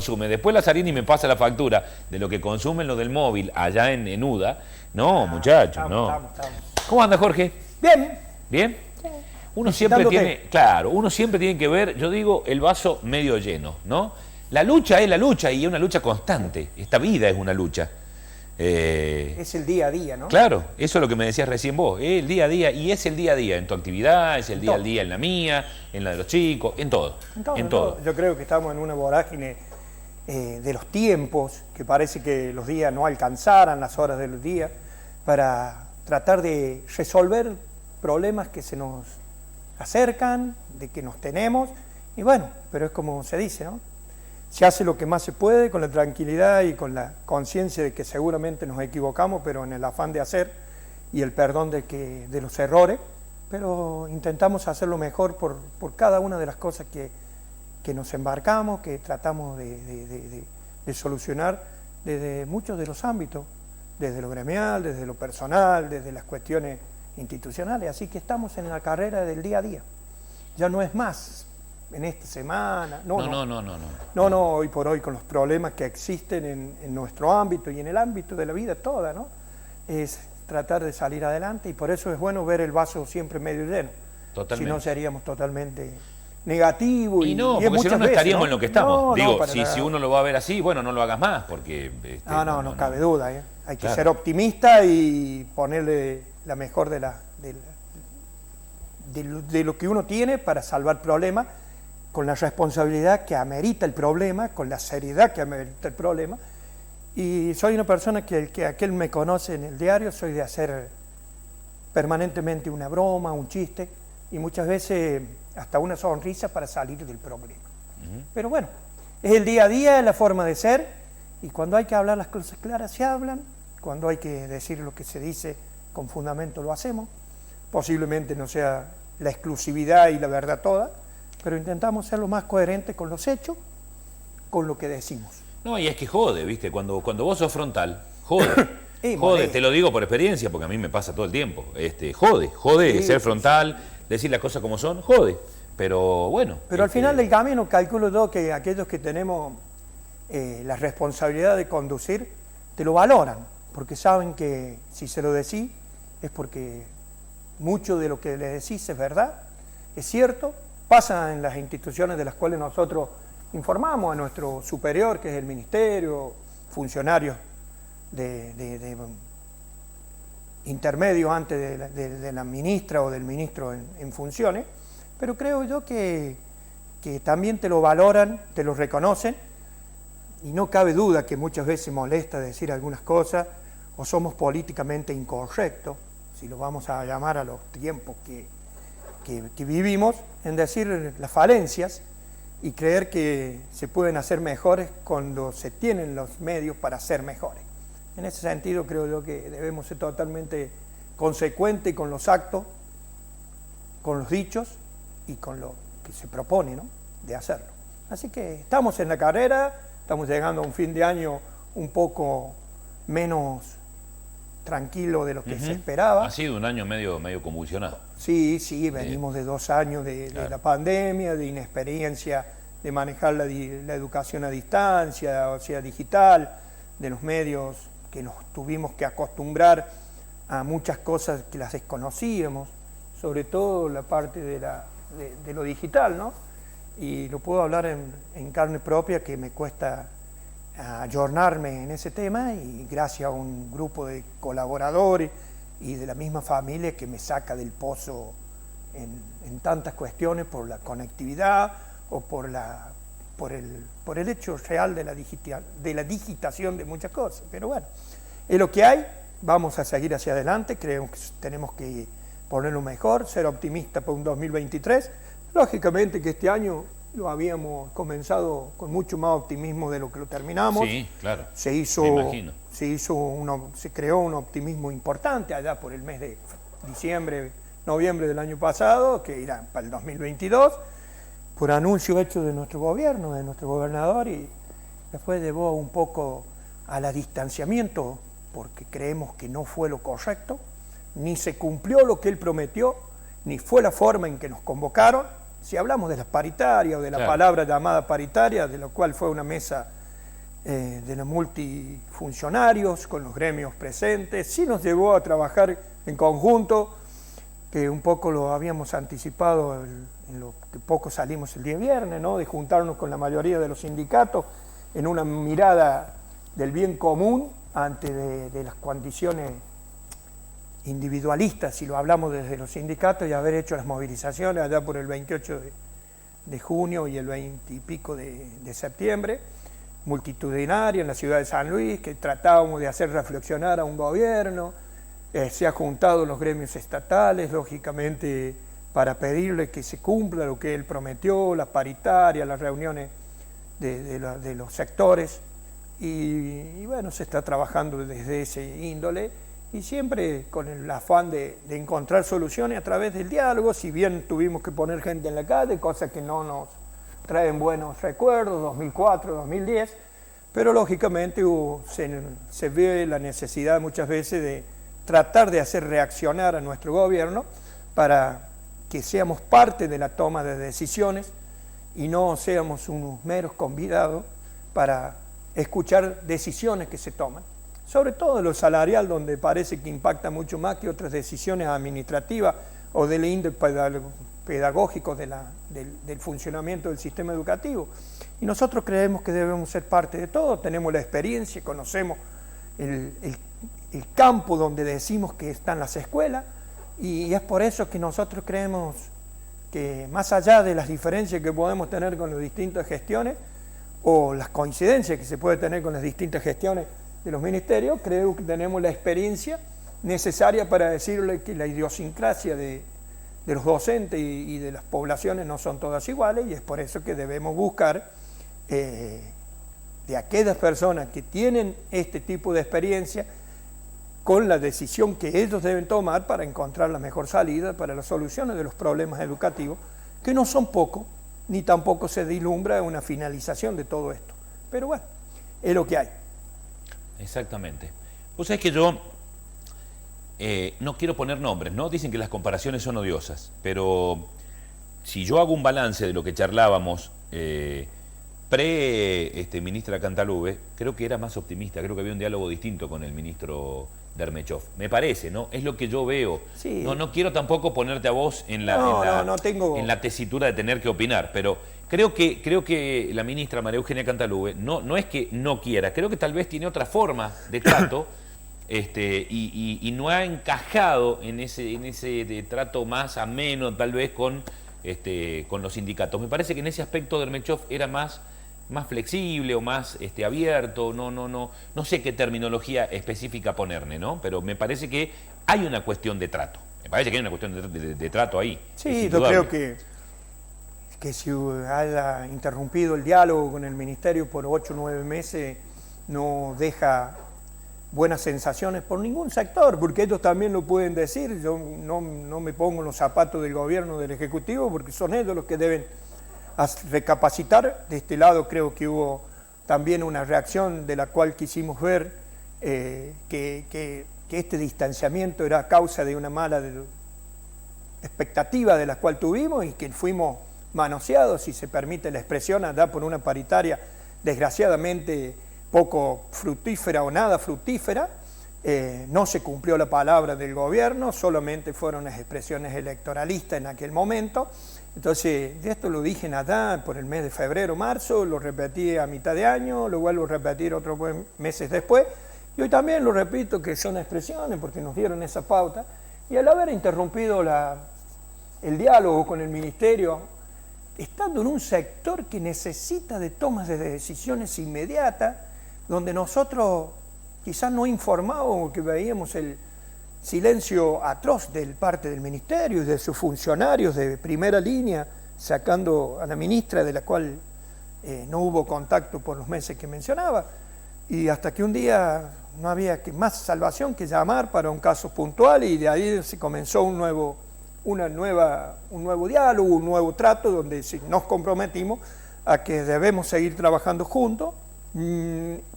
consume. Después Lazzarini me pasa la factura de lo que consumen los del móvil allá en UDA. No, muchachos, no. Estamos. ¿Cómo anda, Jorge? Bien. ¿Bien? Uno siempre tiene, claro, uno siempre tiene que ver, yo digo, el vaso medio lleno, ¿no? La lucha es la lucha y es una lucha constante. Esta vida es una lucha. Es el día a día, ¿no? Claro, eso es lo que me decías recién vos, el día a día, y es el día a día en tu actividad, es el día al día en la mía, en la de los chicos, en todo. En todo. Yo creo que estamos en una vorágine de los tiempos, que parece que los días no alcanzaran las horas de los días, para tratar de resolver problemas que se nos acercan, de que nos tenemos, y bueno, pero es como se dice, ¿no? Se hace lo que más se puede con la tranquilidad y con la conciencia de que seguramente nos equivocamos, pero en el afán de hacer y el perdón de los errores, pero intentamos hacerlo mejor por cada una de las cosas que nos embarcamos, que tratamos de solucionar desde muchos de los ámbitos, desde lo gremial, desde lo personal, desde las cuestiones institucionales, así que estamos en la carrera del día a día. Ya no es más en esta semana, no, hoy por hoy con los problemas que existen en nuestro ámbito y en el ámbito de la vida toda, ¿no? Es tratar de salir adelante y por eso es bueno ver el vaso siempre medio lleno. Totalmente. Si no seríamos totalmente negativos. Y no, porque si no, no estaríamos en lo que estamos. Digo, si uno lo va a ver así, bueno, no lo hagas más, porque... no cabe duda, ¿eh? Hay que ser optimista y ponerle la mejor de lo que uno tiene para salvar problemas, con la responsabilidad que amerita el problema, con la seriedad que amerita el problema. Y soy una persona que aquel me conoce en el diario, soy de hacer permanentemente una broma, un chiste, y muchas veces hasta una sonrisa para salir del problema. Pero bueno, es el día a día, es la forma de ser, y cuando hay que hablar las cosas claras se hablan, cuando hay que decir lo que se dice con fundamento lo hacemos. Posiblemente no sea la exclusividad y la verdad toda, pero intentamos ser lo más coherentes con los hechos, con lo que decimos. No, y es que jode, ¿viste? Cuando vos sos frontal, jode. Jode, te lo digo por experiencia, porque a mí me pasa todo el tiempo. Jode sí, ser frontal, decir las cosas como son, jode. Pero bueno. Pero al final del camino calculo yo que aquellos que tenemos la responsabilidad de conducir, te lo valoran, porque saben que si se lo decís es porque mucho de lo que le decís es verdad, es cierto, pasa en las instituciones de las cuales nosotros informamos a nuestro superior, que es el ministerio, funcionarios de intermedio antes de la ministra o del ministro en funciones, pero creo yo que también te lo valoran, te lo reconocen, y no cabe duda que muchas veces molesta decir algunas cosas, o somos políticamente incorrectos, si lo vamos a llamar a los tiempos que vivimos, en decir las falencias y creer que se pueden hacer mejores cuando se tienen los medios para ser mejores. En ese sentido creo yo que debemos ser totalmente consecuentes con los actos, con los dichos y con lo que se propone, ¿no?, de hacerlo. Así que estamos en la carrera, estamos llegando a un fin de año un poco menos tranquilo de lo que se esperaba. Ha sido un año medio convulsionado. Sí, venimos de 2 años de la pandemia, de inexperiencia de manejar la educación a distancia, o sea, digital, de los medios que nos tuvimos que acostumbrar a muchas cosas que las desconocíamos, sobre todo la parte de lo digital, ¿no? Y lo puedo hablar en carne propia, que me cuesta ayornarme en ese tema, y gracias a un grupo de colaboradores y de la misma familia que me saca del pozo en tantas cuestiones por la conectividad o por el hecho real de la digitación de muchas cosas. Pero bueno, es lo que hay, vamos a seguir hacia adelante, creo que tenemos que ponerlo mejor, ser optimistas por un 2023. Lógicamente que este año lo habíamos comenzado con mucho más optimismo de lo que lo terminamos. Sí, claro. Me imagino. Se creó un optimismo importante allá por el mes de diciembre, noviembre del año pasado, que irá para el 2022, por anuncio hecho de nuestro gobierno, de nuestro gobernador, y después llevó un poco al distanciamiento, porque creemos que no fue lo correcto, ni se cumplió lo que él prometió, ni fue la forma en que nos convocaron, si hablamos de las paritarias o de la palabra llamada paritaria, de lo cual fue una mesa de los multifuncionarios con los gremios presentes, sí nos llevó a trabajar en conjunto, que un poco lo habíamos anticipado en lo que poco salimos el día viernes, ¿no? De juntarnos con la mayoría de los sindicatos en una mirada del bien común ante de las condiciones individualistas, si lo hablamos desde los sindicatos, y haber hecho las movilizaciones allá por el 28 de junio y el 20 y pico de septiembre, multitudinaria en la ciudad de San Luis, que tratábamos de hacer reflexionar a un gobierno. Se ha juntado los gremios estatales, lógicamente, para pedirle que se cumpla lo que él prometió, las paritarias, las reuniones de los sectores, y bueno, se está trabajando desde ese índole, y siempre con el afán de encontrar soluciones a través del diálogo, si bien tuvimos que poner gente en la calle, cosas que no nos traen buenos recuerdos, 2004, 2010, pero lógicamente se ve la necesidad muchas veces de tratar de hacer reaccionar a nuestro gobierno para que seamos parte de la toma de decisiones y no seamos unos meros convidados para escuchar decisiones que se toman. Sobre todo lo salarial, donde parece que impacta mucho más que otras decisiones administrativas o del índice pedagógico del funcionamiento del sistema educativo. Y nosotros creemos que debemos ser parte de todo, tenemos la experiencia, conocemos el campo donde decimos que están las escuelas, y es por eso que nosotros creemos que más allá de las diferencias que podemos tener con las distintas gestiones o las coincidencias que se puede tener con las distintas gestiones de los ministerios, creo que tenemos la experiencia necesaria para decirle que la idiosincrasia de los docentes y de las poblaciones no son todas iguales, y es por eso que debemos buscar de aquellas personas que tienen este tipo de experiencia con la decisión que ellos deben tomar para encontrar la mejor salida para las soluciones de los problemas educativos, que no son pocos, ni tampoco se vislumbra una finalización de todo esto. Pero bueno, es lo que hay. Exactamente. Vos sabés que yo no quiero poner nombres, ¿no? Dicen que las comparaciones son odiosas, pero si yo hago un balance de lo que charlábamos ministra Cantalube, creo que era más optimista, creo que había un diálogo distinto con el ministro Dermechov. Me parece, ¿no? Es lo que yo veo. Sí. No quiero tampoco ponerte a vos en la tesitura de tener que opinar, pero creo que la ministra María Eugenia Cantalube no es que no quiera, creo que tal vez tiene otra forma de trato y no ha encajado en ese de trato más ameno tal vez con los sindicatos. Me parece que en ese aspecto Dermechov era más flexible o más abierto, no sé qué terminología específica ponerle, ¿no? Pero me parece que hay una cuestión de trato. Me parece que hay una cuestión de trato ahí. Sí, yo creo que si haya interrumpido el diálogo con el Ministerio por 8 o 9 meses, no deja buenas sensaciones por ningún sector, porque ellos también lo pueden decir. Yo no me pongo en los zapatos del gobierno, del Ejecutivo, porque son ellos los que deben recapacitar. De este lado creo que hubo también una reacción de la cual quisimos ver que este distanciamiento era a causa de una mala expectativa de la cual tuvimos y que fuimos manoseados, si se permite la expresión, allá por una paritaria desgraciadamente poco fructífera o nada fructífera. No se cumplió la palabra del gobierno, solamente fueron las expresiones electoralistas en aquel momento. Entonces, de esto lo dije allá por el mes de febrero, marzo, lo repetí a mitad de año, lo vuelvo a repetir otros meses después, y hoy también lo repito, que son expresiones porque nos dieron esa pauta, y al haber interrumpido el diálogo con el Ministerio, estando en un sector que necesita de tomas de decisiones inmediatas, donde nosotros quizás no informábamos, que veíamos el silencio atroz de parte del Ministerio y de sus funcionarios de primera línea, sacando a la ministra, de la cual no hubo contacto por los meses que mencionaba, y hasta que un día no había más salvación que llamar para un caso puntual, y de ahí se comenzó un nuevo diálogo, un nuevo trato, donde nos comprometimos a que debemos seguir trabajando juntos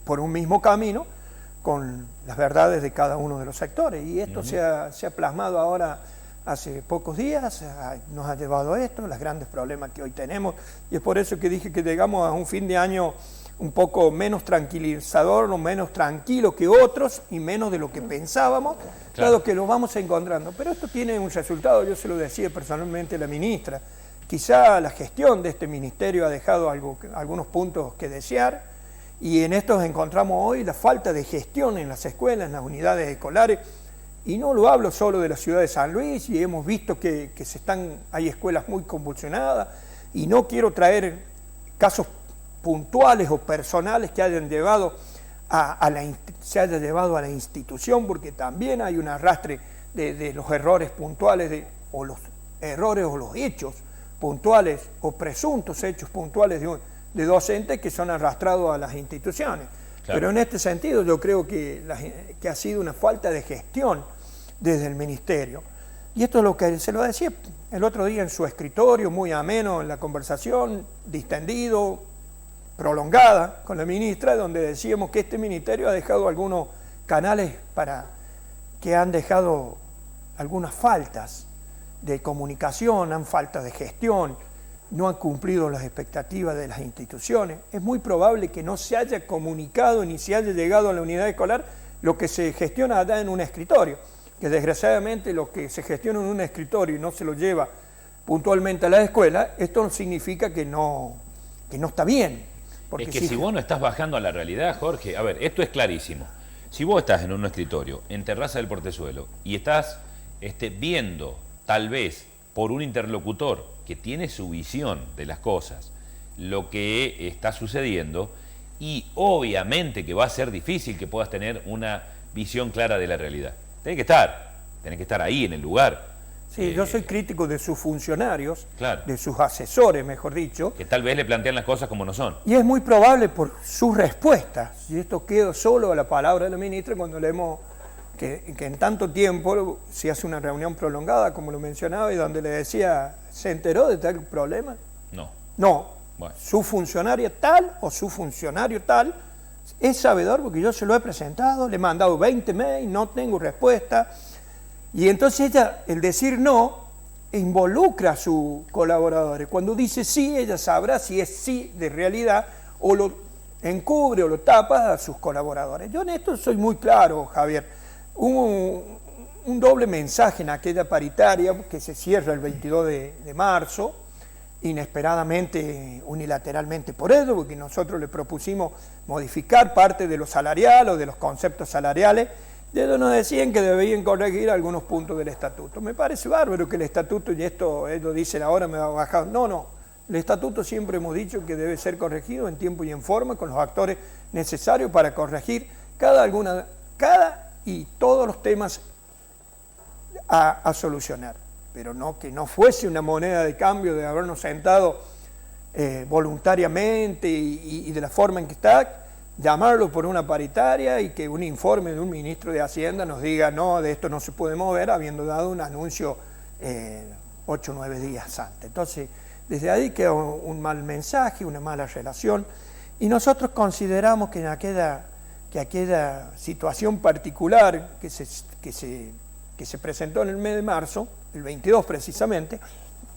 por un mismo camino, con las verdades de cada uno de los sectores. Y esto se ha plasmado ahora hace pocos días, nos ha llevado a esto, los grandes problemas que hoy tenemos, y es por eso que dije que llegamos a un fin de año un poco menos tranquilizador, o menos tranquilo que otros, y menos de lo que pensábamos, dado que lo vamos encontrando. Pero esto tiene un resultado, yo se lo decía personalmente a la ministra, quizá la gestión de este ministerio ha dejado algunos puntos que desear, y en esto encontramos hoy la falta de gestión en las escuelas, en las unidades escolares, y no lo hablo solo de la ciudad de San Luis, y hemos visto que hay escuelas muy convulsionadas, y no quiero traer casos puntuales o personales que hayan llevado se haya llevado a la institución, porque también hay un arrastre de los errores puntuales, o los errores o los hechos puntuales o presuntos hechos puntuales de docentes que son arrastrados a las instituciones. Claro. Pero en este sentido yo creo que ha sido una falta de gestión desde el ministerio. Y esto es lo que se lo decía el otro día en su escritorio, muy ameno en la conversación, distendido, prolongada con la ministra, donde decíamos que este ministerio ha dejado algunos canales que han dejado algunas faltas de comunicación, han falta de gestión, no han cumplido las expectativas de las instituciones. Es muy probable que no se haya comunicado ni se haya llegado a la unidad escolar lo que se gestiona allá en un escritorio, que desgraciadamente lo que se gestiona en un escritorio y no se lo lleva puntualmente a la escuela, esto no significa que no está bien. Porque es que si vos no estás bajando a la realidad, Jorge, a ver, esto es clarísimo. Si vos estás en un escritorio, en Terraza del Portezuelo, y estás viendo, tal vez, por un interlocutor que tiene su visión de las cosas, lo que está sucediendo, y obviamente que va a ser difícil que puedas tener una visión clara de la realidad. Tenés que estar ahí en el lugar. Sí, yo soy crítico de sus funcionarios, claro, de sus asesores, mejor dicho. Que tal vez le plantean las cosas como no son. Y es muy probable por sus respuestas, y esto queda solo a la palabra de la ministra cuando leemos que en tanto tiempo se hace una reunión prolongada, como lo mencionaba, y donde le decía, ¿se enteró de tal problema? No. Bueno. Su funcionaria tal o su funcionario tal es sabedor porque yo se lo he presentado, le he mandado 20 mails, no tengo respuesta. Y entonces ella, el decir no, involucra a sus colaboradores. Cuando dice sí, ella sabrá si es sí de realidad o lo encubre o lo tapa a sus colaboradores. Yo en esto soy muy claro, Javier. Hubo un doble mensaje en aquella paritaria que se cierra el 22 de marzo, inesperadamente, unilateralmente por eso, porque nosotros le propusimos modificar parte de lo salarial o de los conceptos salariales. De eso nos decían que debían corregir algunos puntos del estatuto. Me parece bárbaro que el estatuto, y esto ellos dicen ahora me va a bajar. No. El estatuto siempre hemos dicho que debe ser corregido en tiempo y en forma, con los actores necesarios para corregir cada y todos los temas a solucionar. Pero no que no fuese una moneda de cambio de habernos sentado voluntariamente y de la forma en que está, llamarlo por una paritaria y que un informe de un ministro de Hacienda nos diga no, de esto no se puede mover, habiendo dado un anuncio 8 o 9 días antes. Entonces, desde ahí queda un mal mensaje, una mala relación, y nosotros consideramos que aquella situación particular que se presentó en el mes de marzo, el 22 precisamente,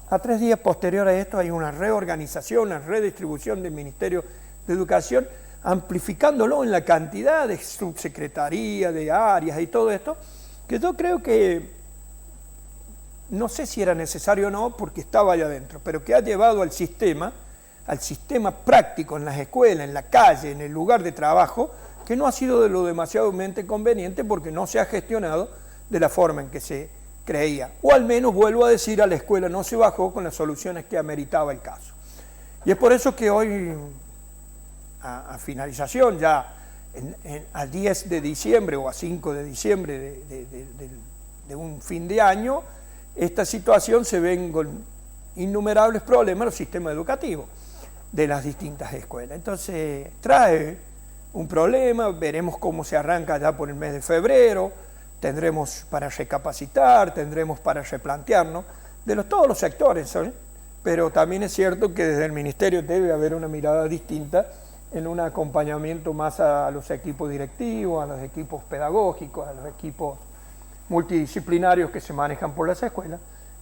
a 3 días posterior a esto hay una reorganización, una redistribución del Ministerio de Educación, amplificándolo en la cantidad de subsecretaría, de áreas y todo esto, que yo creo que, no sé si era necesario o no, porque estaba allá adentro, pero que ha llevado al sistema práctico en las escuelas, en la calle, en el lugar de trabajo, que no ha sido de lo demasiadamente conveniente porque no se ha gestionado de la forma en que se creía. O al menos, vuelvo a decir, a la escuela no se bajó con las soluciones que ameritaba el caso. Y es por eso que hoy, a finalización, ya a 10 de diciembre o a 5 de diciembre de un fin de año, esta situación se ven con innumerables problemas en los sistemas educativos de las distintas escuelas. Entonces trae un problema, veremos cómo se arranca ya por el mes de febrero, tendremos para recapacitar, tendremos para replantearnos de todos los sectores, ¿sabes? Pero también es cierto que desde el Ministerio debe haber una mirada distinta en un acompañamiento más a los equipos directivos, a los equipos pedagógicos, a los equipos multidisciplinarios que se manejan por las escuelas,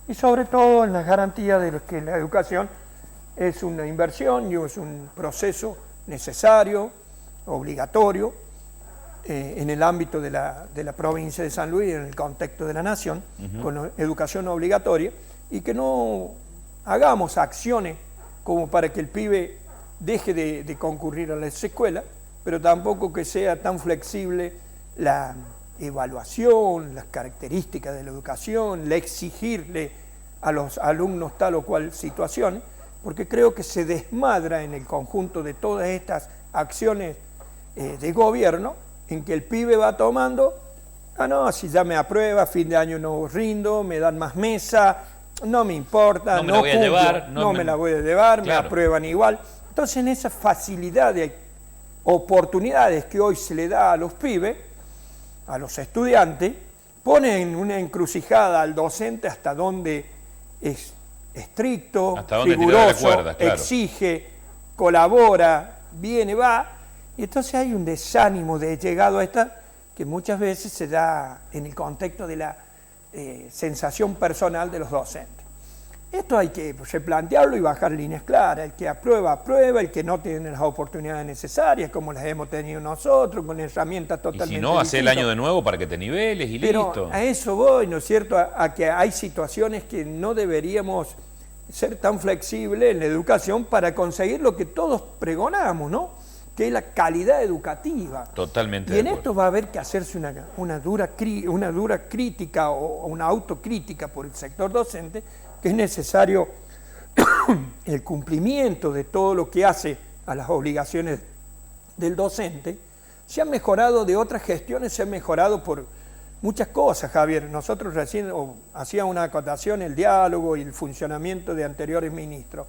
y sobre todo en las garantías de que la educación es una inversión y es un proceso necesario, obligatorio, en el ámbito de la provincia de San Luis y en el contexto de la nación, con educación obligatoria, y que no hagamos acciones como para que el pibe deje de concurrir a las escuelas, pero tampoco que sea tan flexible la evaluación, las características de la educación, la exigirle a los alumnos tal o cual situación, porque creo que se desmadra en el conjunto de todas estas acciones de gobierno, en que el pibe va tomando, no, si ya me aprueba, fin de año no rindo, me dan más mesa, no me importa, no me la voy a llevar, no me la voy a llevar, claro, me aprueban igual. Entonces, en esa facilidad de oportunidades que hoy se le da a los pibes, a los estudiantes, ponen una encrucijada al docente hasta donde es estricto, riguroso, cuerda, claro, exige, colabora, viene, va, y entonces hay un desánimo de llegado a esta que muchas veces se da en el contexto de la sensación personal de los docentes. Esto hay que replantearlo y bajar líneas claras. El que aprueba, aprueba. El que no tiene las oportunidades necesarias, como las hemos tenido nosotros, con herramientas totalmente distintas. Y si no, hace el año de nuevo para que te niveles y pero listo. A eso voy, ¿no es cierto? A que hay situaciones que no deberíamos ser tan flexibles en la educación para conseguir lo que todos pregonamos, ¿no? Que es la calidad educativa. Totalmente. Y en esto va a haber que hacerse una dura crítica o una autocrítica por el sector docente, que es necesario el cumplimiento de todo lo que hace a las obligaciones del docente. Se han mejorado de otras gestiones, se han mejorado por muchas cosas, Javier. Nosotros recién hacíamos una acotación, el diálogo y el funcionamiento de anteriores ministros.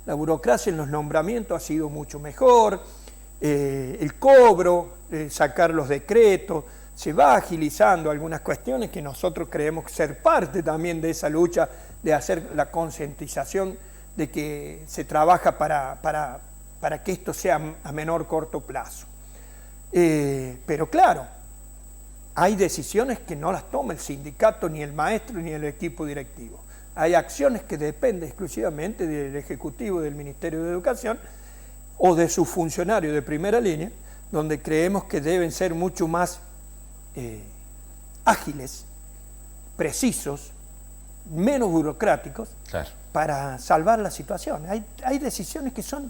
La burocracia en los nombramientos ha sido mucho mejor, el cobro, sacar los decretos, se va agilizando algunas cuestiones que nosotros creemos ser parte también de esa lucha de hacer la concientización de que se trabaja para que esto sea a menor corto plazo. Pero claro, hay decisiones que no las toma el sindicato, ni el maestro, ni el equipo directivo. Hay acciones que dependen exclusivamente del Ejecutivo, del Ministerio de Educación, o de sus funcionarios de primera línea, donde creemos que deben ser mucho más ágiles, precisos, menos burocráticos, claro, para salvar la situación. Hay decisiones que son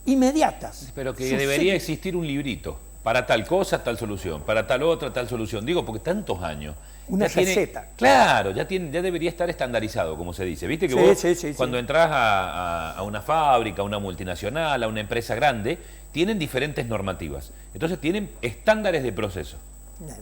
inmediatas. Pero que debería existir un librito, para tal cosa, tal solución, para tal otra, tal solución. Digo, porque tantos años. Una receta. Claro, ya debería estar estandarizado, como se dice. Viste que vos, cuando entras a una fábrica, a una multinacional, a una empresa grande, tienen diferentes normativas. Entonces tienen estándares de proceso.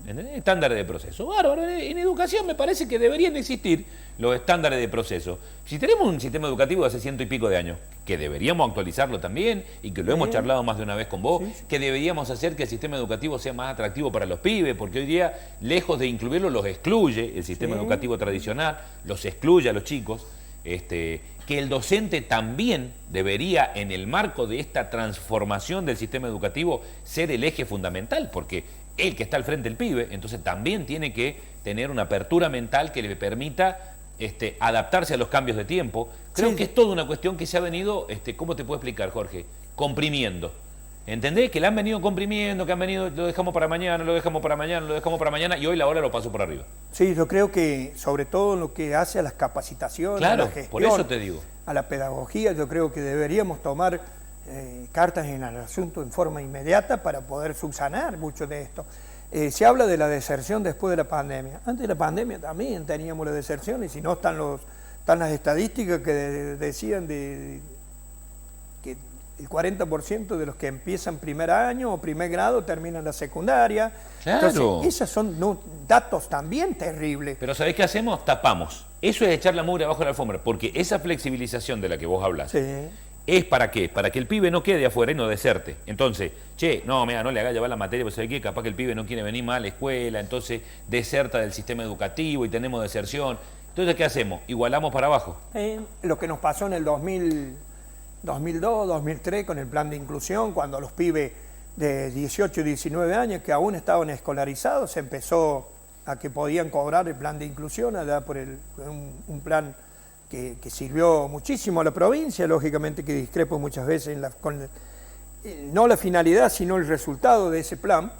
¿Entendés? Estándares de proceso. Bárbaro, en educación me parece que deberían existir los estándares de proceso. Si tenemos un sistema educativo de hace 100 y pico de años, que deberíamos actualizarlo también, y que lo hemos charlado más de una vez con vos, que deberíamos hacer que el sistema educativo sea más atractivo para los pibes, porque hoy día, lejos de incluirlo, los excluye el sistema educativo tradicional, los excluye a los chicos. Que el docente también debería, en el marco de esta transformación del sistema educativo, ser el eje fundamental, porque el que está al frente del pibe, entonces también tiene que tener una apertura mental que le permita adaptarse a los cambios de tiempo. Creo que es toda una cuestión que se ha venido, ¿cómo te puedo explicar, Jorge? Comprimiendo. ¿Entendés? Que la han venido comprimiendo, que han venido, lo dejamos para mañana, lo dejamos para mañana, lo dejamos para mañana, y hoy la hora lo paso por arriba. Sí, yo creo que sobre todo en lo que hace a las capacitaciones, claro, a la gestión, por eso te digo, a la pedagogía, yo creo que deberíamos tomar cartas en el asunto en forma inmediata para poder subsanar mucho de esto. Se habla de la deserción después de la pandemia. Antes de la pandemia también teníamos la deserción, y si no están las estadísticas que decían que el 40% de los que empiezan primer año o primer grado terminan la secundaria. Claro. Entonces, esos son datos también terribles. Pero ¿sabés qué hacemos? Tapamos. Eso es echar la mugre abajo de la alfombra, porque esa flexibilización de la que vos hablas, ¿es para qué? Para que el pibe no quede afuera y no deserte. Entonces, no le haga llevar la materia, porque ¿sabés qué? Capaz que el pibe no quiere venir más a la escuela, entonces deserta del sistema educativo y tenemos deserción. Entonces, ¿qué hacemos? Igualamos para abajo. Lo que nos pasó en el 2002, 2003 con el plan de inclusión, cuando los pibes de 18 y 19 años que aún estaban escolarizados, se empezó a que podían cobrar el plan de inclusión, allá por un plan que sirvió muchísimo a la provincia, lógicamente que discrepo muchas veces no la finalidad, sino el resultado de ese plan,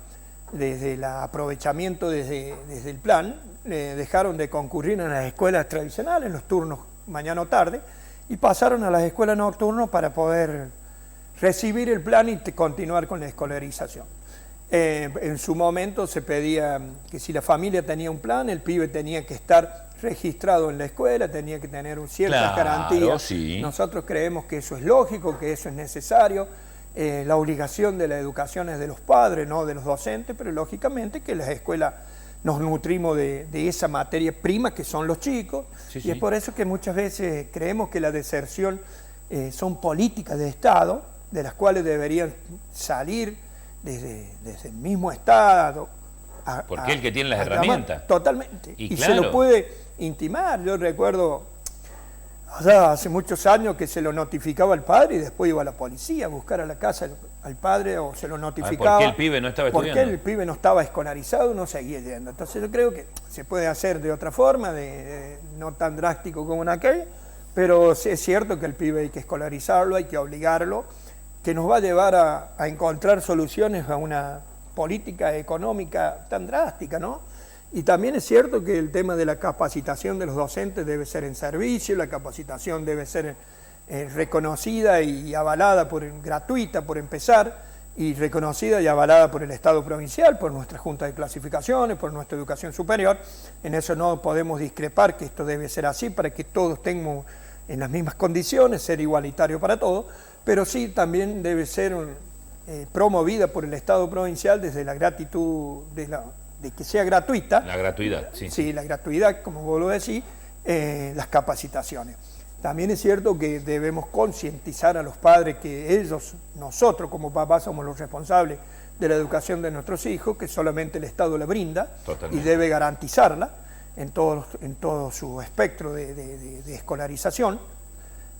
desde el aprovechamiento desde el plan, dejaron de concurrir en las escuelas tradicionales, en los turnos mañana o tarde, y pasaron a las escuelas nocturnas para poder recibir el plan y continuar con la escolarización. En su momento se pedía que si la familia tenía un plan, el pibe tenía que estar registrado en la escuela, tenía que tener ciertas garantías. Sí. Nosotros creemos que eso es lógico, que eso es necesario. La obligación de la educación es de los padres, no de los docentes, pero lógicamente que las escuelas nos nutrimos de esa materia prima que son los chicos, y es por eso que muchas veces creemos que la deserción son políticas de Estado, de las cuales deberían salir desde el mismo Estado. Porque es el que tiene las herramientas. Totalmente. Y claro, se lo puede intimar. Yo recuerdo hace muchos años que se lo notificaba al padre y después iba a la policía a buscar a la casa al padre, o se lo notificaba. ¿Por qué el pibe no estaba estudiando? Porque el pibe no estaba escolarizado, no seguía yendo. Entonces yo creo que se puede hacer de otra forma, no tan drástico como en aquel, pero sí es cierto que el pibe hay que escolarizarlo, hay que obligarlo, que nos va a llevar a encontrar soluciones a una política económica tan drástica, ¿no? Y también es cierto que el tema de la capacitación de los docentes debe ser en servicio, la capacitación debe ser reconocida y avalada, gratuita por empezar, y reconocida y avalada por el Estado provincial, por nuestra Junta de Clasificaciones, por nuestra educación superior. En eso no podemos discrepar, que esto debe ser así para que todos tengamos en las mismas condiciones, ser igualitario para todos, pero sí también debe ser promovida por el Estado provincial desde la gratitud de que sea gratuita. La gratuidad, sí. Sí, la gratuidad, como vos lo decís, las capacitaciones. También es cierto que debemos concientizar a los padres que nosotros como papás somos los responsables de la educación de nuestros hijos, que solamente el Estado la brinda. Totalmente. Y debe garantizarla en todo su espectro de escolarización.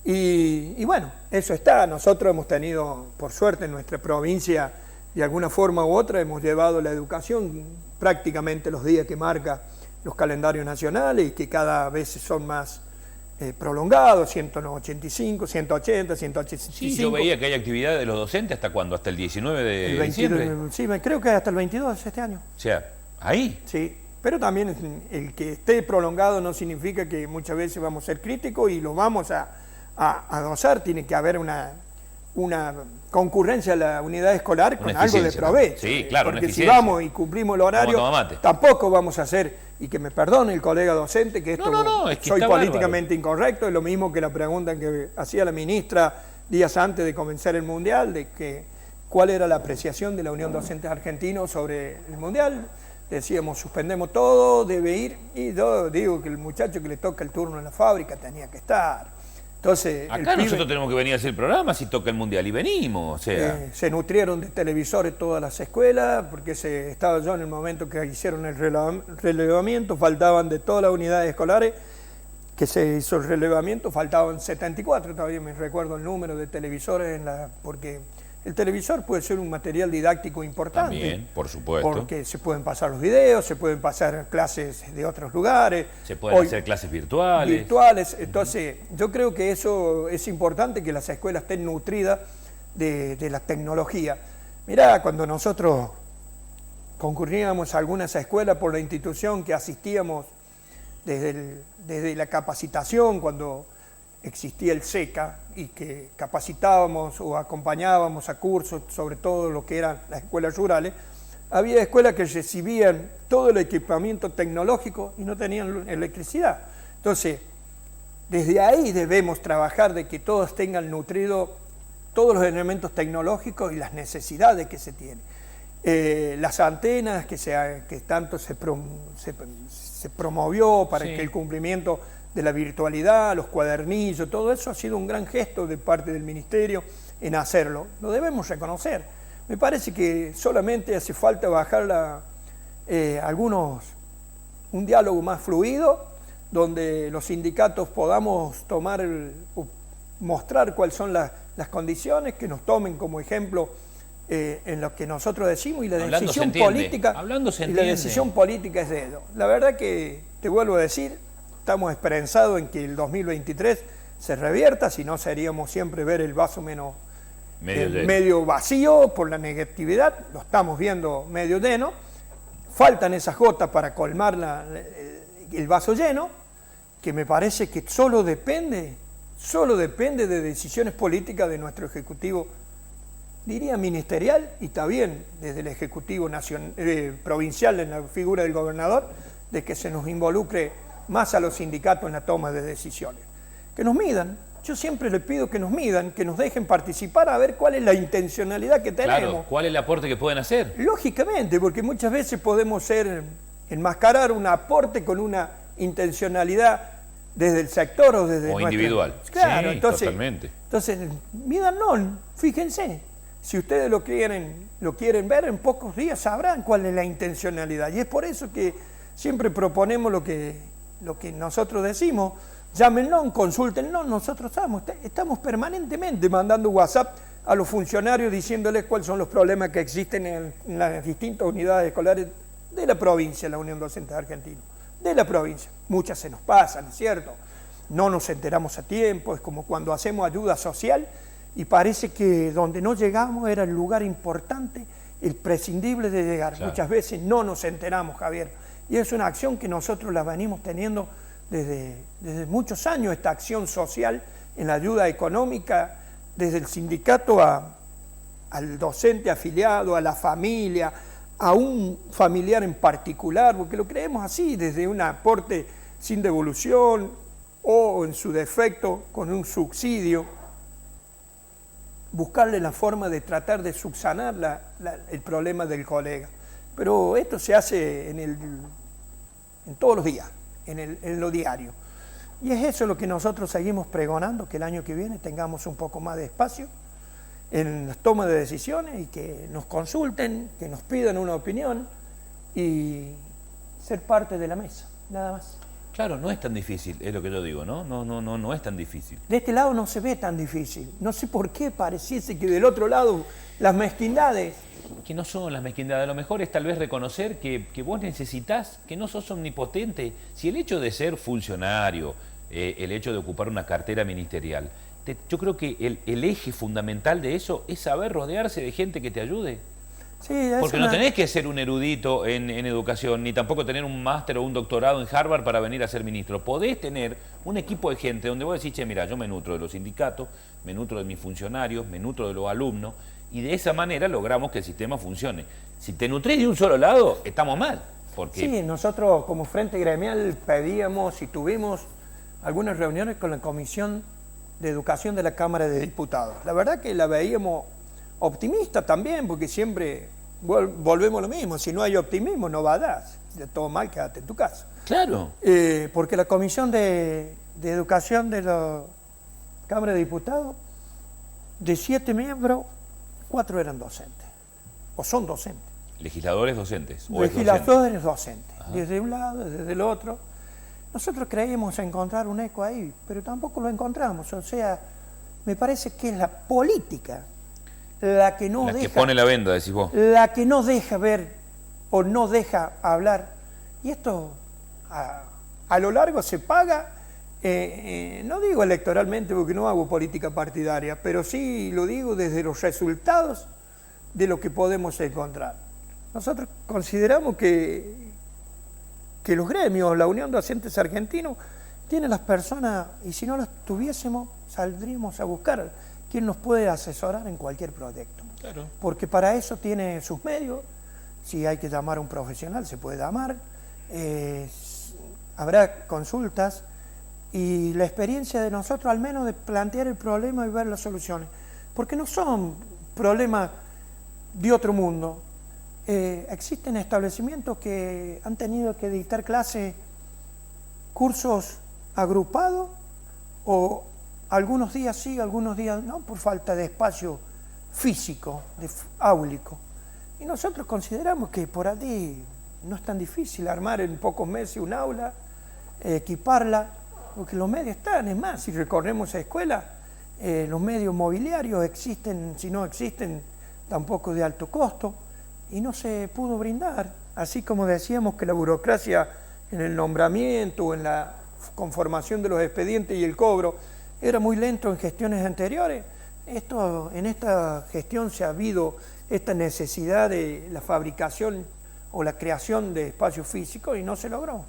Y bueno, eso está. Nosotros hemos tenido, por suerte, en nuestra provincia, de alguna forma u otra, hemos llevado la educación prácticamente los días que marca los calendarios nacionales y que cada vez son más prolongados, 185, 180, 185. Sí, yo veía que hay actividad de los docentes, ¿hasta cuándo? ¿Hasta el 19 de diciembre? Sí, creo que hasta el 22 este año. O sea, ¿ahí? Sí, pero también el que esté prolongado no significa que muchas veces vamos a ser críticos y lo vamos a gozar. Tiene que haber una concurrencia a la unidad escolar con algo de provecho. Sí, claro, porque si vamos y cumplimos el horario, tampoco vamos a hacer, y que me perdone el colega docente, que esto es que soy políticamente incorrecto, es lo mismo que la pregunta que hacía la ministra días antes de comenzar el Mundial, de que cuál era la apreciación de la Unión Docentes Argentinos sobre el Mundial. Decíamos, suspendemos todo, debe ir, y yo digo que el muchacho que le toca el turno en la fábrica tenía que estar. Entonces, acá nosotros tenemos que venir a hacer el programa si toca el Mundial, y venimos, o sea. Se nutrieron de televisores todas las escuelas, porque estaba yo en el momento que hicieron el relevamiento, faltaban de todas las unidades escolares que se hizo el relevamiento, faltaban 74, todavía me recuerdo el número de televisores, porque el televisor puede ser un material didáctico importante. También, por supuesto. Porque se pueden pasar los videos, se pueden pasar clases de otros lugares. Se pueden hacer clases virtuales. Entonces, yo creo que eso es importante, que las escuelas estén nutridas de la tecnología. Mirá, cuando nosotros concurríamos a algunas escuelas por la institución que asistíamos desde la capacitación, cuando existía el SECA, y que capacitábamos o acompañábamos a cursos sobre todo lo que eran las escuelas rurales, había escuelas que recibían todo el equipamiento tecnológico y no tenían electricidad. Entonces, desde ahí debemos trabajar de que todos tengan nutrido todos los elementos tecnológicos y las necesidades que se tienen. Las antenas que tanto se promovió para que el cumplimiento de la virtualidad, los cuadernillos, todo eso ha sido un gran gesto de parte del Ministerio en hacerlo. Lo debemos reconocer. Me parece que solamente hace falta bajar un diálogo más fluido, donde los sindicatos podamos mostrar cuáles son las condiciones, que nos tomen como ejemplo en lo que nosotros decimos y la Hablando decisión se entiende. política. Hablando se y la entiende. decisión política es de ellos. La verdad que, te vuelvo a decir, estamos esperanzados en que el 2023 se revierta, si no seríamos siempre ver el vaso medio vacío por la negatividad, lo estamos viendo medio lleno, faltan esas gotas para colmar el vaso lleno, que me parece que solo depende de decisiones políticas de nuestro Ejecutivo, diría ministerial, y está bien, desde el Ejecutivo provincial en la figura del gobernador, de que se nos involucre más a los sindicatos en la toma de decisiones. Que nos midan, yo siempre les pido que nos midan, que nos dejen participar a ver cuál es la intencionalidad que tenemos. Claro, ¿cuál es el aporte que pueden hacer? Lógicamente, porque muchas veces podemos enmascarar un aporte con una intencionalidad desde el sector o desde individual. Claro, sí, entonces, totalmente. Entonces, mídanos, fíjense. Si ustedes lo quieren ver, en pocos días sabrán cuál es la intencionalidad. Y es por eso que siempre proponemos lo que nosotros decimos. Llámenos, consúltennos, nosotros estamos permanentemente mandando WhatsApp a los funcionarios diciéndoles cuáles son los problemas que existen en las distintas unidades escolares de la provincia, la Unión Docente Argentina, de la provincia. Muchas se nos pasan, ¿es cierto? No nos enteramos a tiempo, es como cuando hacemos ayuda social y parece que donde no llegamos era el lugar importante, el prescindible de llegar. Claro. Muchas veces no nos enteramos, Javier, y es una acción que nosotros la venimos teniendo desde muchos años, esta acción social en la ayuda económica, desde el sindicato al docente afiliado, a la familia, a un familiar en particular, porque lo creemos así, desde un aporte sin devolución o en su defecto con un subsidio, buscarle la forma de tratar de subsanar el problema del colega. Pero esto se hace en todos los días, en lo diario. Y es eso lo que nosotros seguimos pregonando, que el año que viene tengamos un poco más de espacio en las tomas de decisiones y que nos consulten, que nos pidan una opinión y ser parte de la mesa, nada más. Claro, no es tan difícil, es lo que yo digo, ¿no? No es tan difícil. De este lado no se ve tan difícil. No sé por qué pareciese que del otro lado las mezquindades... Que no son las mezquindades, lo mejor es tal vez reconocer que vos necesitas, que no sos omnipotente. Si el hecho de ser funcionario, el hecho de ocupar una cartera ministerial, yo creo que el eje fundamental de eso es saber rodearse de gente que te ayude. Sí, porque no tenés que ser un erudito en educación, ni tampoco tener un máster o un doctorado en Harvard para venir a ser ministro. Podés tener un equipo de gente donde vos decís, che, mira, yo me nutro de los sindicatos, me nutro de mis funcionarios, me nutro de los alumnos, y de esa manera logramos que el sistema funcione. Si te nutrís de un solo lado, estamos mal. Porque... Sí, nosotros como Frente Gremial pedíamos y tuvimos algunas reuniones con la Comisión de Educación de la Cámara de Diputados. La verdad que la veíamos optimista también, porque siempre volvemos a lo mismo, si no hay optimismo no va a dar, si está todo mal quédate en tu casa. Claro. Porque la Comisión de Educación de la Cámara de Diputados, de 7 miembros, 4 eran docentes, o son docentes. ¿Legisladores docentes? Legisladores docentes, desde un lado, desde el otro. Nosotros creímos encontrar un eco ahí, pero tampoco lo encontramos, o sea, me parece que es la política la que no deja... que pone la venda, decís vos. La que no deja ver o no deja hablar. Y esto a lo largo se paga, no digo electoralmente porque no hago política partidaria, pero sí lo digo desde los resultados de lo que podemos encontrar. Nosotros consideramos que los gremios, la Unión de Docentes Argentinos, tiene las personas, y si no las tuviésemos, saldríamos a buscar quién nos puede asesorar en cualquier proyecto. Claro. Porque para eso tiene sus medios, si hay que llamar a un profesional se puede llamar, habrá consultas y la experiencia de nosotros al menos de plantear el problema y ver las soluciones, porque no son problemas de otro mundo. Existen establecimientos que han tenido que dictar clases, cursos agrupados o algunos días sí, algunos días no, por falta de espacio físico, áulico. Y nosotros consideramos que por allí no es tan difícil armar en pocos meses un aula, equiparla, porque los medios están. Es más, si recorremos a escuela, los medios mobiliarios existen, si no existen, tampoco de alto costo, y no se pudo brindar. Así como decíamos que la burocracia en el nombramiento, en la conformación de los expedientes y el cobro era muy lento en gestiones anteriores, en esta gestión se ha habido esta necesidad de la fabricación o la creación de espacios físicos y no se logró.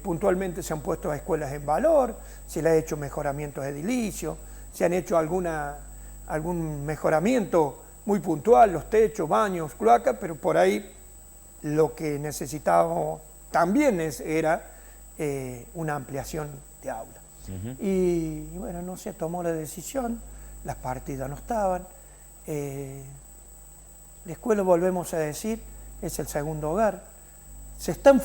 Puntualmente se han puesto a escuelas en valor, se le ha hecho mejoramientos edilicios, se han hecho algún mejoramiento muy puntual, los techos, baños, cloacas, pero por ahí lo que necesitábamos también era una ampliación de aula. Y bueno, no se tomó la decisión, las partidas no estaban. La escuela, volvemos a decir, es el segundo hogar. Se están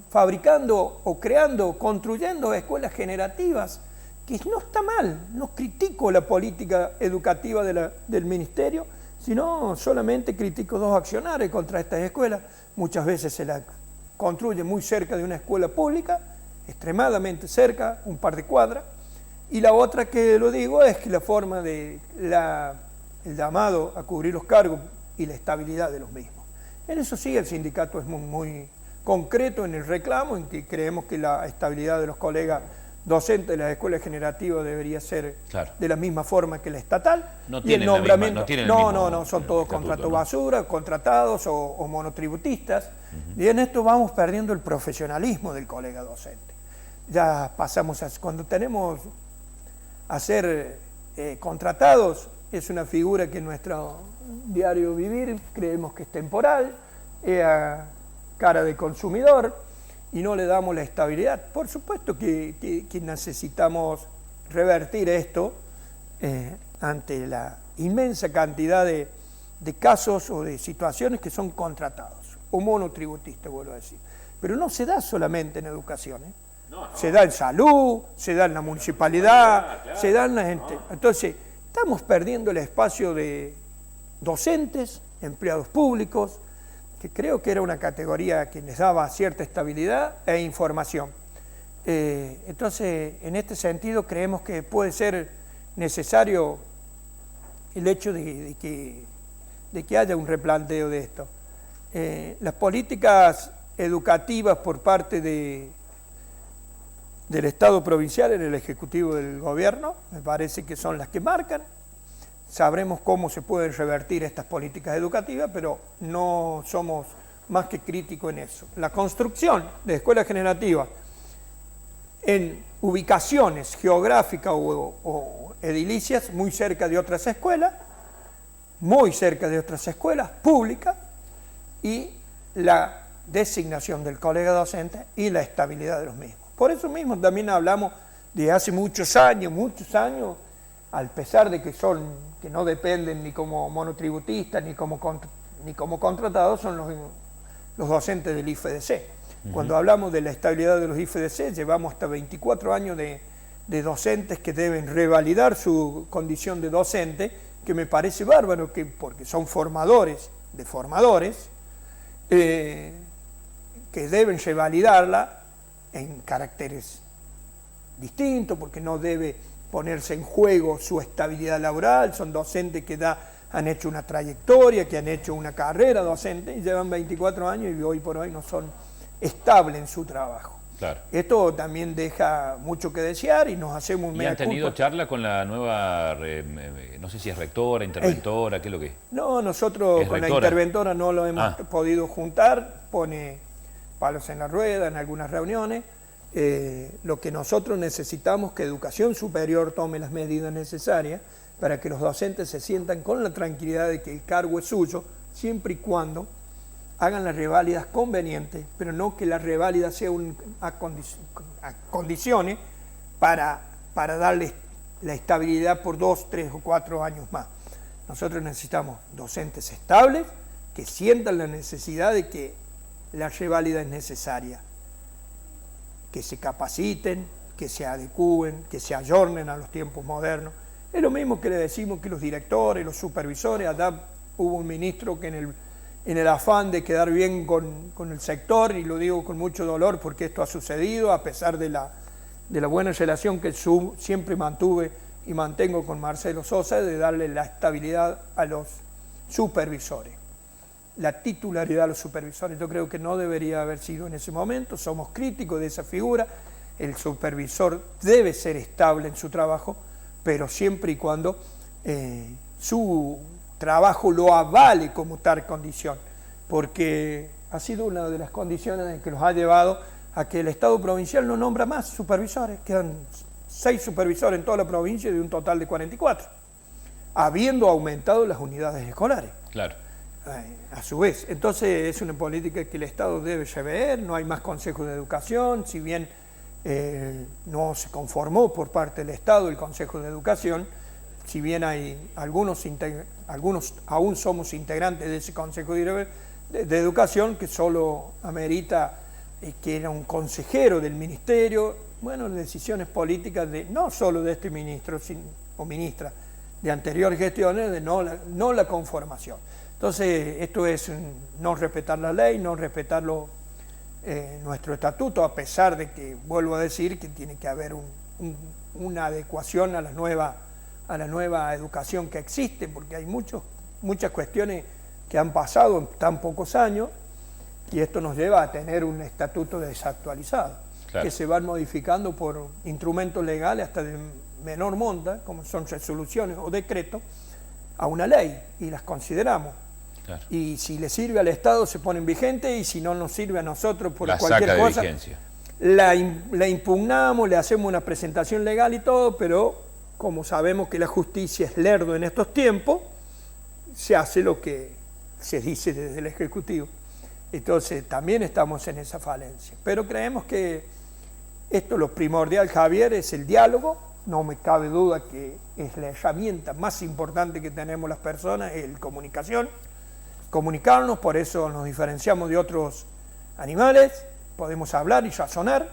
fabricando o creando, construyendo escuelas generativas, que no está mal. No critico la política educativa del ministerio, sino solamente critico dos accionarios contra estas escuelas. Muchas veces se las construye muy cerca de una escuela pública, extremadamente cerca, un par de cuadras, y la otra que lo digo es que la forma de el llamado a cubrir los cargos y la estabilidad de los mismos. En eso sí el sindicato es muy concreto en el reclamo, en que creemos que la estabilidad de los colegas docentes de las escuelas generativas debería ser de la misma forma que la estatal. Y el nombramiento, no, son todos contratos basura, contratados o monotributistas. Y en esto vamos perdiendo el profesionalismo del colega docente. Ya pasamos cuando tenemos a ser contratados, es una figura que en nuestro diario vivir creemos que es temporal, es a cara de consumidor y no le damos la estabilidad. Por supuesto que necesitamos revertir esto ante la inmensa cantidad de casos o de situaciones que son contratados o monotributistas, vuelvo a decir. Pero no se da solamente en educación, se da en salud, se da en la municipalidad, se da en la gente. Entonces, estamos perdiendo el espacio de docentes, empleados públicos, que creo que era una categoría que les daba cierta estabilidad e información. Entonces, en este sentido, creemos que puede ser necesario el hecho de que haya un replanteo de esto. Las políticas educativas por parte del Estado provincial en el Ejecutivo del Gobierno, me parece que son las que marcan. Sabremos cómo se pueden revertir estas políticas educativas, pero no somos más que críticos en eso. La construcción de escuelas generativas en ubicaciones geográficas o edilicias muy cerca de otras escuelas, públicas, y la designación del colega docente y la estabilidad de los mismos. Por eso mismo también hablamos de hace muchos años, al pesar de que no dependen ni como monotributistas ni como contratados, son los docentes del IFEDC. Cuando hablamos de la estabilidad de los IFEDC, llevamos hasta 24 años de docentes que deben revalidar su condición de docente, que me parece bárbaro, porque son formadores de formadores, que deben revalidarla en caracteres distintos, porque no debe ponerse en juego su estabilidad laboral. Son docentes que han hecho una trayectoria, que han hecho una carrera docente y llevan 24 años y hoy por hoy no son estables en su trabajo. Claro. Esto también deja mucho que desear y nos hacemos un mea culpa. ¿Y han tenido charla con la nueva, no sé si es rectora, interventora, qué es lo que es? No, nosotros con la interventora no lo hemos podido juntar, pone palos en la rueda en algunas reuniones. Lo que nosotros necesitamos es que Educación Superior tome las medidas necesarias para que los docentes se sientan con la tranquilidad de que el cargo es suyo, siempre y cuando hagan las reválidas convenientes, pero no que la reválida sea condiciones para darles la estabilidad por 2, 3 o 4 años más. Nosotros necesitamos docentes estables que sientan la necesidad de que la reválida es necesaria, que se capaciten, que se adecúen, que se ayornen a los tiempos modernos. Es lo mismo que le decimos que los directores, los supervisores. Allá hubo un ministro que en el afán de quedar bien con el sector, y lo digo con mucho dolor porque esto ha sucedido, a pesar de la buena relación que siempre mantuve y mantengo con Marcelo Sosa, de darle la estabilidad a los supervisores. La titularidad de los supervisores yo creo que no debería haber sido en ese momento, somos críticos de esa figura, el supervisor debe ser estable en su trabajo, pero siempre y cuando su trabajo lo avale como tal condición, porque ha sido una de las condiciones que los ha llevado a que el Estado provincial no nombra más supervisores, quedan 6 supervisores en toda la provincia de un total de 44, habiendo aumentado las unidades escolares. Claro. A su vez, entonces es una política que el Estado debe llevar, no hay más consejos de educación, si bien no se conformó por parte del Estado el Consejo de Educación, si bien hay algunos aún somos integrantes de ese Consejo de Educación que solo amerita que era un consejero del ministerio, bueno, decisiones políticas de no solo de este ministro o ministra, de anteriores gestiones, de no la conformación. Entonces, esto es no respetar la ley, no respetar nuestro estatuto, a pesar de que, vuelvo a decir, que tiene que haber una adecuación a la nueva educación que existe, porque hay muchas cuestiones que han pasado en tan pocos años, y esto nos lleva a tener un estatuto desactualizado, claro, que se van modificando por instrumentos legales hasta de menor monta, como son resoluciones o decretos, a una ley, y las consideramos. Claro. Y si le sirve al Estado se ponen vigentes, y si no nos sirve a nosotros por cualquier cosa, la impugnamos, le hacemos una presentación legal y todo, pero como sabemos que la justicia es lerdo en estos tiempos, se hace lo que se dice desde el Ejecutivo. Entonces también estamos en esa falencia. Pero creemos que esto, lo primordial, Javier, es el diálogo. No me cabe duda que es la herramienta más importante que tenemos las personas, es la comunicación. Comunicarnos, por eso nos diferenciamos de otros animales, podemos hablar y razonar,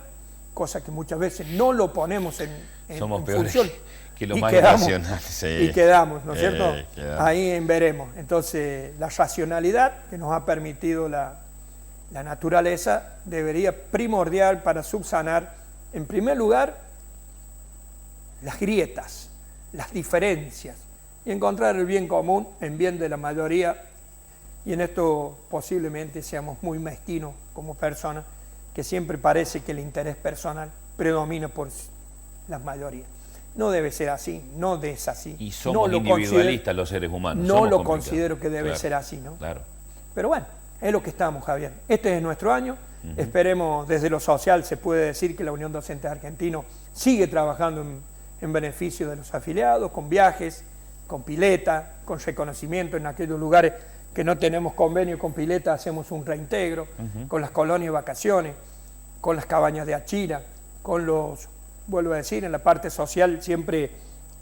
cosa que muchas veces no lo ponemos en función. Que lo más irracional. Sí. Y quedamos, ¿no es cierto? Ahí veremos. Entonces, la racionalidad que nos ha permitido la naturaleza debería primordial para subsanar, en primer lugar, las grietas, las diferencias, y encontrar el bien común en bien de la mayoría. Y en esto posiblemente seamos muy mezquinos como personas, que siempre parece que el interés personal predomina por las mayorías. No debe ser así, no es así. Y somos individualistas los seres humanos. No lo considero que debe ser así, ¿no? Claro. Pero bueno, es lo que estamos, Javier. Este es nuestro año. Esperemos, desde lo social se puede decir que la Unión Docentes Argentinos sigue trabajando en beneficio de los afiliados, con viajes, con pileta, con reconocimiento en aquellos lugares que no tenemos convenio con pileta, hacemos un reintegro, con las colonias de vacaciones, con las cabañas de Achira, con los, vuelvo a decir, en la parte social siempre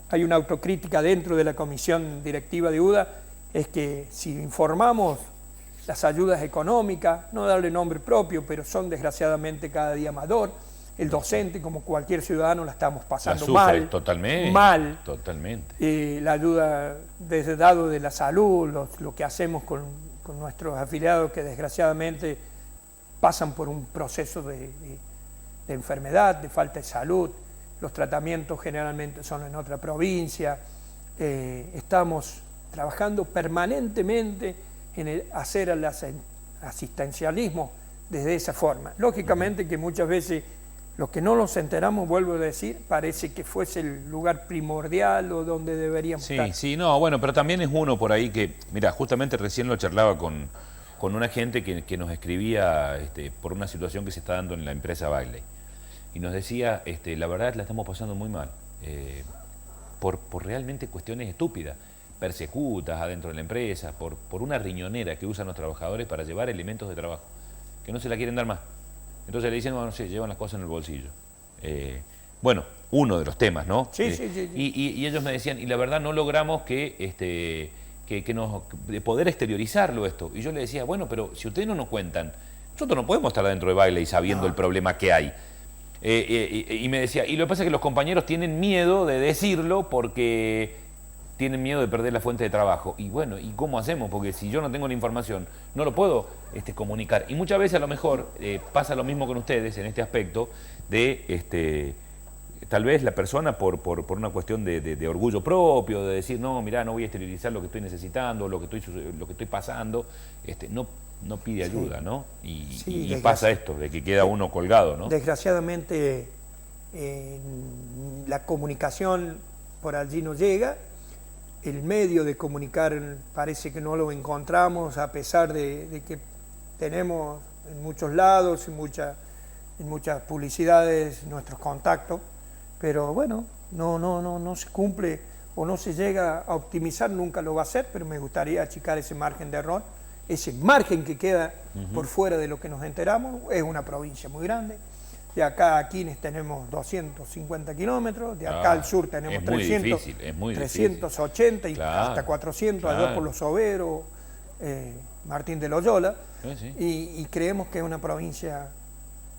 hay una autocrítica dentro de la comisión directiva de UDA, es que si informamos las ayudas económicas, no darle nombre propio, pero son desgraciadamente cada día mayor, el docente, como cualquier ciudadano, la estamos pasando mal. Totalmente. La ayuda desde dado de la salud, lo que hacemos con nuestros afiliados que desgraciadamente pasan por un proceso de enfermedad, de falta de salud, los tratamientos generalmente son en otra provincia, estamos trabajando permanentemente en hacer el asistencialismo desde esa forma. Lógicamente que muchas veces los que no nos enteramos, vuelvo a decir, parece que fuese el lugar primordial o donde deberíamos estar. Sí, no, bueno, pero también es uno por ahí que, mira, justamente recién lo charlaba con una gente que nos escribía por una situación que se está dando en la empresa Bailey. Y nos decía, la verdad la estamos pasando muy mal, por realmente cuestiones estúpidas, persecutas adentro de la empresa, por una riñonera que usan los trabajadores para llevar elementos de trabajo, que no se la quieren dar más. Entonces le dicen, bueno, sí, llevan las cosas en el bolsillo. Bueno, uno de los temas, ¿no? Sí. Y ellos me decían, y la verdad no logramos que de poder exteriorizarlo esto. Y yo le decía, bueno, pero si ustedes no nos cuentan, nosotros no podemos estar dentro de Bailey sabiendo el problema que hay. Y me decía, y lo que pasa es que los compañeros tienen miedo de decirlo porque tienen miedo de perder la fuente de trabajo. Y bueno, ¿y cómo hacemos? Porque si yo no tengo la información, no lo puedo comunicar. Y muchas veces a lo mejor pasa lo mismo con ustedes en este aspecto de tal vez la persona por una cuestión de orgullo propio, de decir, no, mirá, no voy a exteriorizar lo que estoy necesitando, lo que estoy pasando, no pide ayuda, ¿no? Y pasa esto, de que queda uno colgado, ¿no? Desgraciadamente la comunicación por allí no llega, el medio de comunicar parece que no lo encontramos, a pesar de que tenemos en muchos lados, en muchas publicidades nuestros contactos, pero bueno, no se cumple o no se llega a optimizar, nunca lo va a hacer, pero me gustaría achicar ese margen de error, ese margen que queda por fuera de lo que nos enteramos. Es una provincia muy grande, de acá a Quines tenemos 250 kilómetros, de acá al sur tenemos 380 y claro, hasta 400, claro, allá por los Soberos, Martín de Loyola, sí. y creemos que es una provincia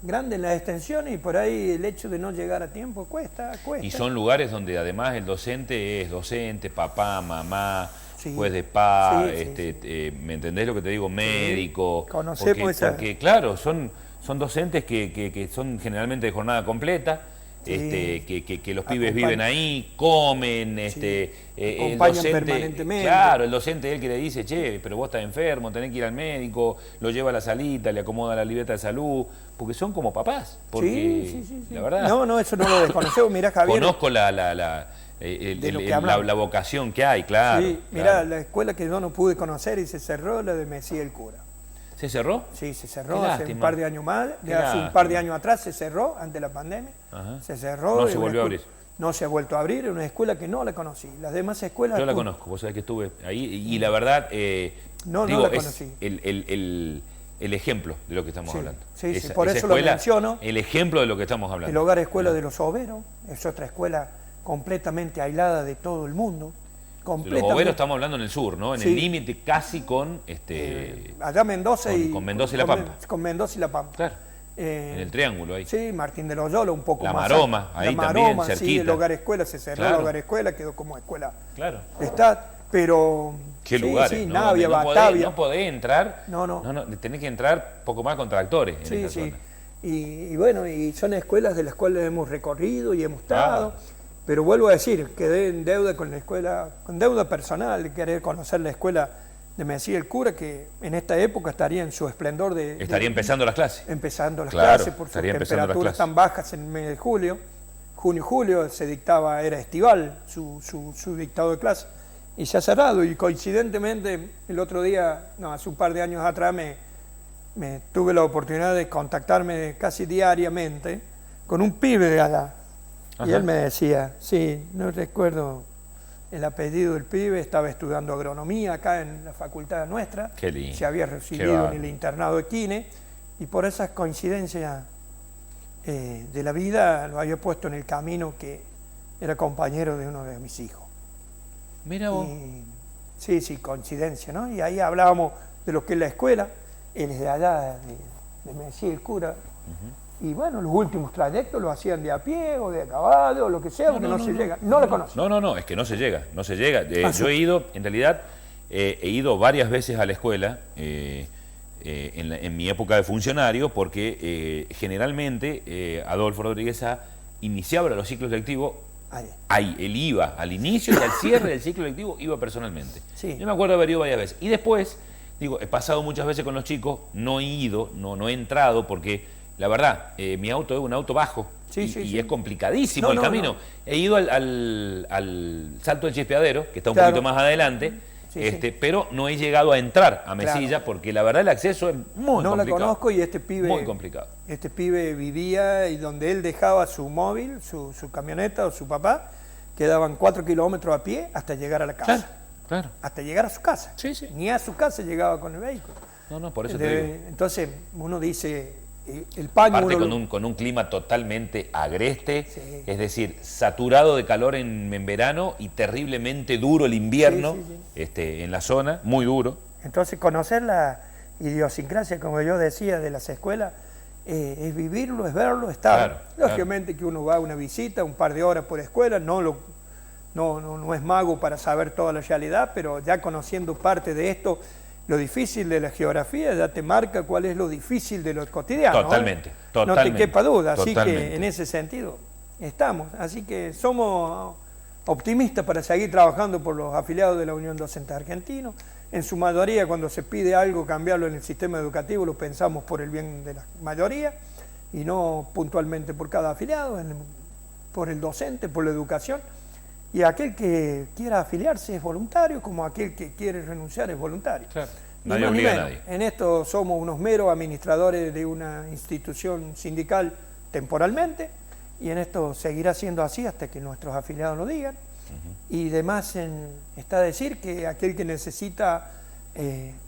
grande en las extensiones, y por ahí el hecho de no llegar a tiempo cuesta. Y son lugares donde además el docente es docente, papá, mamá, Sí, juez de paz, sí. ¿Me entendés lo que te digo? Médico. Sí, conocemos porque claro, son docentes que son generalmente de jornada completa, Sí. que los pibes viven ahí, comen, el docente, permanentemente. claro, el docente es el que le dice, che, pero vos estás enfermo, tenés que ir al médico, lo lleva a la salita, le acomoda la libreta de salud, porque son como papás, porque sí. la verdad. No, eso no lo desconocemos, mirá, Javier. Conozco la vocación que hay, claro. Sí, mirá, claro. la escuela que yo no pude conocer y se cerró, la de Mesía el Cura. ¿Se cerró? Sí, se cerró Qué hace lástima. un par de años más, Qué hace un par de años atrás se cerró, antes de la pandemia. Ajá. Se cerró. No se volvió a abrir. No se ha vuelto a abrir, es una escuela que no la conocí. Las demás escuelas... Yo la conozco, vos sabés que estuve ahí y la verdad, No la conocí. Es el ejemplo de lo que estamos hablando. Sí, por eso escuela, lo menciono. El ejemplo de lo que estamos hablando. El Hogar Escuela de los Soberos, es otra escuela completamente aislada de todo el mundo. Los Boveros estamos hablando en el sur, ¿no? En el límite casi con allá Mendoza con Mendoza y La Pampa. Con Mendoza y La Pampa. Claro. En el triángulo ahí. Sí, Martín de Loyola, un poco La más. Maroma, ahí La también, Maroma, cerquita. sí, el Hogar Escuela se cerró, Claro. el Hogar Escuela quedó como escuela. Claro. Está, pero... Qué sí, lugares, sí, ¿no? Navia, Donde Batavia. no podés entrar. No. Tenés que entrar poco más con tractores en esa Sí. zona. Y bueno, y son escuelas de las cuales hemos recorrido y hemos estado. Pero vuelvo a decir, quedé en deuda con la escuela, con deuda personal, de querer conocer la escuela de Mesía el Cura, que en esta época estaría en su esplendor de... Estaría empezando las clases. Empezando las Claro, clases, por sus estaría empezando las temperaturas clases. tan bajas en el mes de julio. Junio y julio se dictaba, era estival su dictado de clase. Y se ha cerrado, y coincidentemente el otro día, hace un par de años atrás, me tuve la oportunidad de contactarme casi diariamente con un pibe de allá. Ajá. Y él me decía, sí, no recuerdo el apellido del pibe, estaba estudiando agronomía acá en la facultad nuestra. Qué lindo. Se había recibido en el internado de Quines, y por esas coincidencias de la vida lo había puesto en el camino, que era compañero de uno de mis hijos. Mira vos. Sí, coincidencia, ¿no? Y ahí hablábamos de lo que es la escuela, él es de allá, de Mesía el Cura. Y bueno, los últimos trayectos los hacían de a pie o de a caballo o lo que sea, porque no se llega. No la conozco. No, es que no se llega. Yo he ido, en realidad, he ido varias veces a la escuela en mi época de funcionario, porque generalmente Adolfo Rodríguez Sá iniciaba los ciclos lectivos. Ahí, él iba al inicio y al cierre del ciclo lectivo, iba personalmente. Sí. Yo me acuerdo de haber ido varias veces. Y después, digo, he pasado muchas veces con los chicos, no he ido, no he entrado, porque la verdad, mi auto es un auto bajo y es complicadísimo el camino. He ido al Salto del Chispeadero, que está un poquito más adelante, pero no he llegado a entrar a Mesilla, porque la verdad el acceso es muy complicado. No la conozco, y este pibe... Muy complicado. Este pibe vivía, y donde él dejaba su móvil, su camioneta o su papá, quedaban 4 kilómetros a pie hasta llegar a la casa. Claro. Hasta llegar a su casa. Sí. Ni a su casa llegaba con el vehículo. No, por eso te digo. Entonces uno dice... El paño aparte con un clima totalmente agreste, es decir, saturado de calor en verano y terriblemente duro el invierno en la zona, muy duro. Entonces conocer la idiosincrasia, como yo decía, de las escuelas, es vivirlo, es verlo, estar. Lógicamente que uno va a una visita, un par de horas por escuela, no es mago para saber toda la realidad, pero ya conociendo parte de esto, lo difícil de la geografía ya te marca cuál es lo difícil de lo cotidiano. Totalmente. No te quepa duda, así que en ese sentido estamos. Así que somos optimistas para seguir trabajando por los afiliados de la Unión Docente Argentina. En su mayoría, cuando se pide algo, cambiarlo en el sistema educativo, lo pensamos por el bien de la mayoría y no puntualmente por cada afiliado, por el docente, por la educación. Y aquel que quiera afiliarse es voluntario, como aquel que quiere renunciar es voluntario. Claro. Nadie obliga a nadie. En esto somos unos meros administradores de una institución sindical temporalmente, y en esto seguirá siendo así hasta que nuestros afiliados lo digan. Y además está a decir que aquel que necesita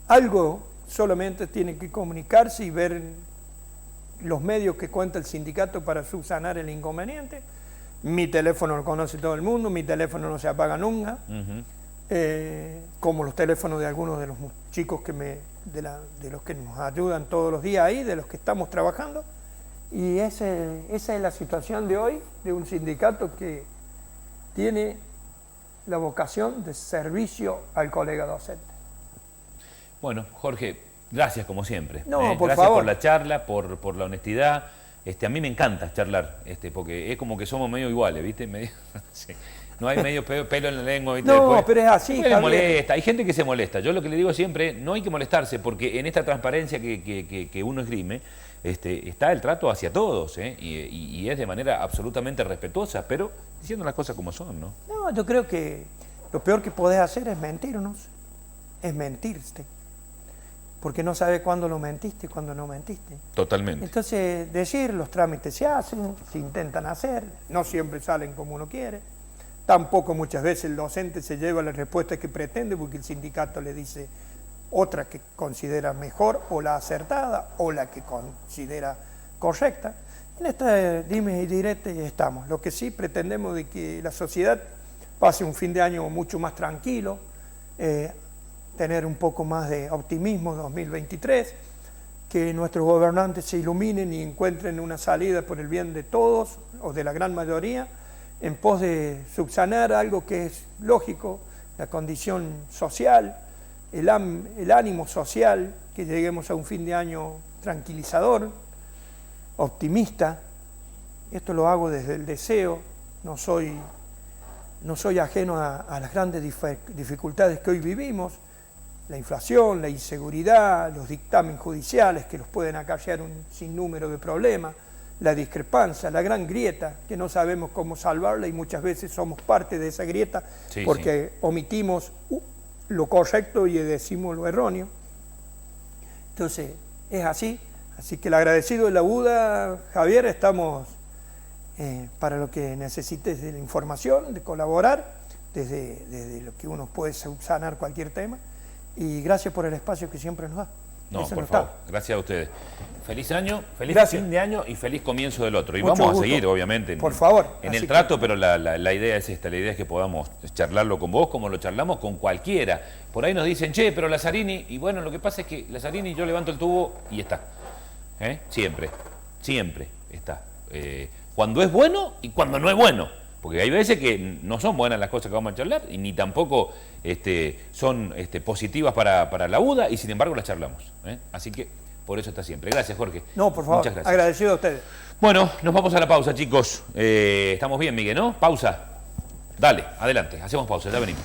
algo solamente tiene que comunicarse y ver los medios que cuenta el sindicato para subsanar el inconveniente. Mi teléfono lo conoce todo el mundo, mi teléfono no se apaga nunca, como los teléfonos de algunos de los chicos de los que nos ayudan todos los días ahí, de los que estamos trabajando. Y esa es la situación de hoy, de un sindicato que tiene la vocación de servicio al colega docente. Bueno, Jorge, gracias como siempre. No, por gracias favor. Por la charla, por la honestidad. A mí me encanta charlar, porque es como que somos medio iguales, ¿viste? Sí. No hay medio pelo en la lengua, ¿viste? No, después, pero es así, le molesta. Hay gente que se molesta. Yo lo que le digo siempre, no hay que molestarse, porque en esta transparencia que uno esgrime, está el trato hacia todos, y es de manera absolutamente respetuosa, pero diciendo las cosas como son, ¿no? No, yo creo que lo peor que podés hacer es mentirnos, es mentirte, porque no sabes cuándo lo mentiste y cuándo no mentiste. Totalmente. Entonces, decir, los trámites se hacen, se intentan hacer, no siempre salen como uno quiere, tampoco muchas veces el docente se lleva la respuesta que pretende porque el sindicato le dice otra que considera mejor o la acertada o la que considera correcta. En esta dime y direte estamos. Lo que sí pretendemos de que la sociedad pase un fin de año mucho más tranquilo, tener un poco más de optimismo en 2023, que nuestros gobernantes se iluminen y encuentren una salida por el bien de todos o de la gran mayoría, en pos de subsanar algo que es lógico, la condición social, el ánimo social, que lleguemos a un fin de año tranquilizador, optimista. Esto lo hago desde el deseo, no soy ajeno a las grandes dificultades que hoy vivimos, la inflación, la inseguridad, los dictámenes judiciales que los pueden acarrear un sinnúmero de problemas, la discrepancia, la gran grieta, que no sabemos cómo salvarla y muchas veces somos parte de esa grieta porque omitimos lo correcto y decimos lo erróneo. Entonces, es así. Así que el agradecido de la UDA, Javier, estamos para lo que necesites de la información, de colaborar, desde lo que uno puede subsanar cualquier tema. Y gracias por el espacio que siempre nos da. No, Eso por favor, gracias a ustedes. Feliz año, feliz fin de año y feliz comienzo del otro. Y Mucho vamos gusto. a seguir, obviamente, por favor, en el trato, pero la idea es esta, la idea es que podamos charlarlo con vos como lo charlamos con cualquiera. Por ahí nos dicen, che, pero Lazzarini, y bueno, lo que pasa es que Lazzarini yo levanto el tubo y está. Siempre está. Cuando es bueno y cuando no es bueno. Porque hay veces que no son buenas las cosas que vamos a charlar y ni tampoco son positivas para la UDA y sin embargo las charlamos. Así que por eso está siempre. Gracias, Jorge. No, por favor. Muchas gracias. Agradecido a ustedes. Bueno, nos vamos a la pausa, chicos. Estamos bien, Miguel, ¿no? Pausa. Dale, adelante. Hacemos pausa, ya venimos.